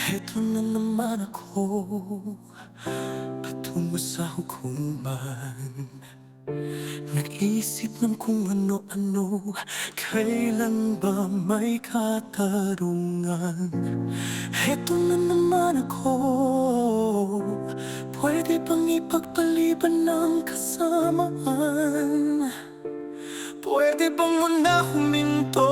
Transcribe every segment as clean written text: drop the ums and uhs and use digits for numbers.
Heto na naman ako, patungo sa hukuman. Nag-isip ng kung ano-ano, kailan ba may katarungan? Heto na naman ako, pwede bang ipagpaliban ng kasamaan? Pwede bang muna huminto?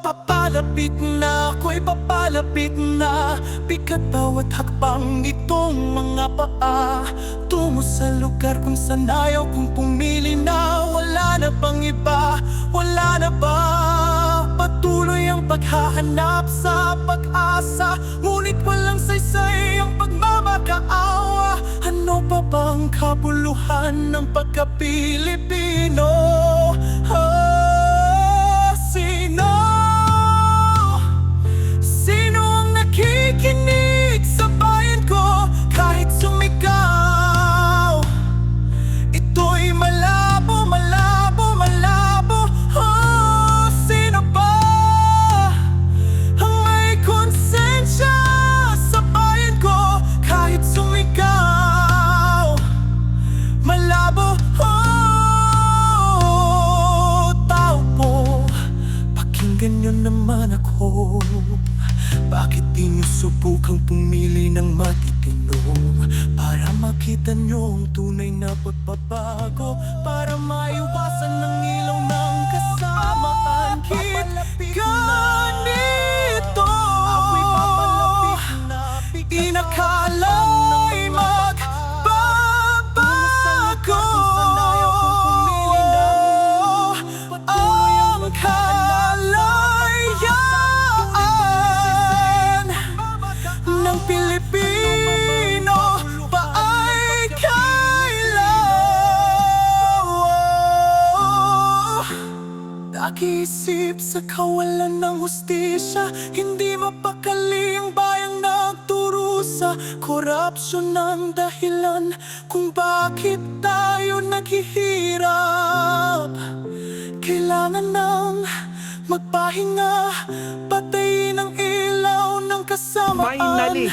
Papalapit na, ako'y papalapit na. Bigat bawat hakbang nitong mga paa, tungo sa lugar kung saan ayaw kong pumili na. Wala na bang iba? Wala na ba? Patuloy ang paghahanap sa pag-asa, ngunit walang saysay ang pagmamakaawa. Ano pa bang kabuluhan ng pagka-Pilipino? Sino? Sino ang nakikinig sa bayan ko kahit sumigaw? Ito'y malabo, malabo, malabo. Sino ba ang may konsensya sa bayan ko kahit sumigaw? Malabo, tao po, pakinggan niyo naman ako. Bakit di niyo subukang pumili ng matitino? Para makita niyo ang tunay na pagbabago, para maiwasan ng ilaw ng kasamaan. Ganito inakala'y magbabago ang kalayaan ng Pilipino ba ay kailan? Nag-iisip sa kawalan ng hustisya, hindi mapakali ang bayang nagturusa. Korupsyon ang dahilan kung bakit tayo naghihirap. Kailangan nang magpahinga, patayin ang ilaw ng kasamaan. Finally!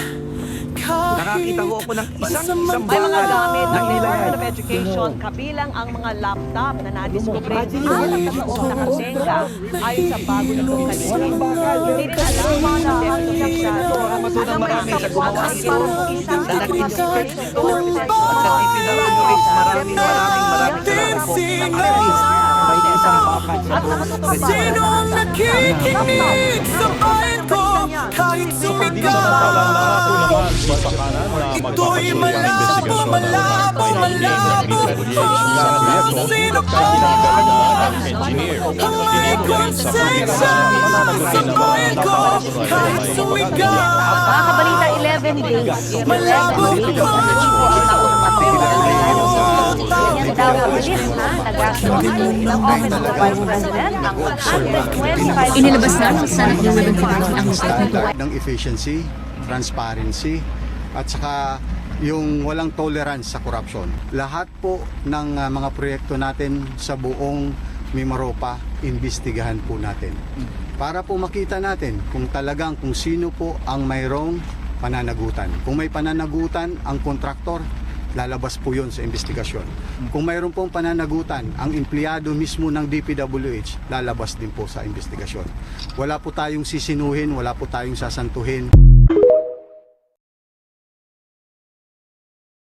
Nakakita ko ako ng isang May mga bakal gamit na ng ilan. Department of Education, kabilang ang mga laptop na nadiskubre at nakataoong nakasenga ayon sa bago nitong kalihim. Hindi rin alam ng DepEd official Matutunang na may marami sa gumawa kapuan nito parang isang na nag-inspect store at ipinag-operate. Maraming salamat po. May isang bakal sa at nakatutok pa Sino ang nakikinig sa bayan ko kahit sumigaw? Ito'y malabo, malabo, malabo. Sino ba ang may konsensya sa bayan ko kahit sumigaw? Mga kabalita, 11 days. Malabo, Yan daw ang list na nag-action ng Office of the Vice President ang 125. Inilabas na sa Senate Bill 1150 ang lupit nito. ng efficiency, transparency, at saka yung walang tolerance sa corruption. Lahat po ng mga proyekto natin sa buong Mimaropa, imbestigahan po natin. Para po makita natin kung sino po ang mayroong pananagutan. Kung may pananagutan ang kontraktor, lalabas po yun sa investigasyon. Kung mayroon pong pananagutan ang empleyado mismo ng DPWH, lalabas din po sa investigasyon. Wala po tayong sisinuhin, wala po tayong sasantuhin.